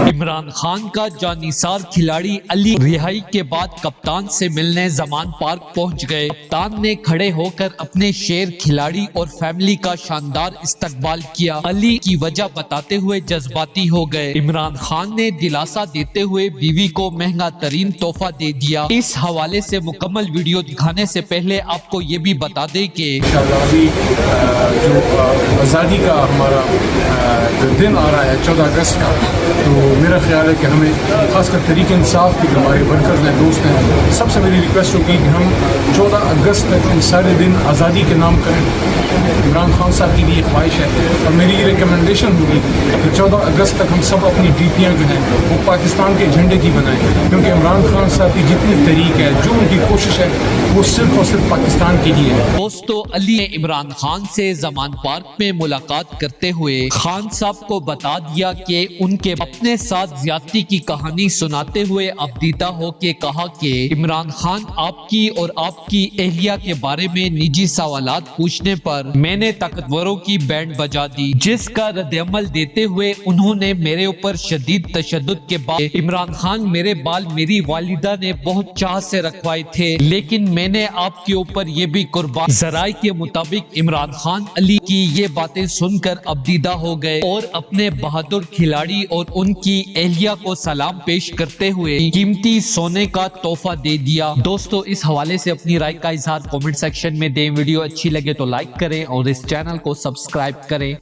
عمران خان کا جانثار کھلاڑی علی رہائی کے بعد کپتان سے ملنے زمان پارک پہنچ گئے۔ کپتان نے کھڑے ہو کر اپنے شیر کھلاڑی اور فیملی کا شاندار استقبال کیا۔ علی کی وجہ بتاتے ہوئے جذباتی ہو گئے۔ عمران خان نے دلاسا دیتے ہوئے بیوی کو مہنگا ترین تحفہ دے دیا۔ اس حوالے سے مکمل ویڈیو دکھانے سے پہلے آپ کو یہ بھی بتا دیں کہ جو آزادی کا ہمارا جو دن آ رہا ہے 14 اگست کا، تو میرا خیال ہے کہ ہمیں خاص کر تحریک انصاف کے جو ہمارے ورکرز ہیں، دوست ہیں، سب سے میری ریکویسٹ ہوگی کہ ہم 14 اگست تک ان سارے دن آزادی کے نام کریں۔ عمران خان صاحب کی بھی یہ خواہش ہے اور میری یہ ریکمنڈیشن ہوگی کہ 14 اگست تک ہم سب اپنی ڈیوٹیاں جو ہیں وہ پاکستان کے جھنڈے کی بنائیں، کیونکہ عمران خان صاحب کی جتنی تحریک ہے، جو ان کی کوشش ہے، وہ صرف اور صرف پاکستان کے لیے ہے۔ دوستو، علی نے عمران خان سے زمان پارک میں ملاقات کرتے ہوئے خان صاحب کو بتا دیا کہ ان کے اپنے ساتھ زیادتی کی کہانی سناتے ہوئے افدیدہ ہو کے کہا کہ عمران خان آپ کی اور آپ کی اہلیہ کے بارے میں نجی سوالات پوچھنے پر میں نے طاقتوروں کی بینڈ بجا دی، جس کا رد عمل دیتے ہوئے انہوں نے میرے اوپر شدید تشدد کے بعد عمران خان میرے بال میری والدہ نے بہت چاہ سے رکھوائے تھے، لیکن میں نے آپ کے اوپر یہ بھی قربان۔ ذرائع کے مطابق عمران خان علی کی یہ باتیں سن کر افدیدہ ہو گئے اور اپنے بہادر کھلاڑی اور ان کی اہلیہ کو سلام پیش کرتے ہوئے قیمتی سونے کا تحفہ دے دیا۔ دوستو، اس حوالے سے اپنی رائے کا اظہار کامنٹ سیکشن میں دیں۔ ویڈیو اچھی لگے تو لائک کریں اور اس چینل کو سبسکرائب کریں۔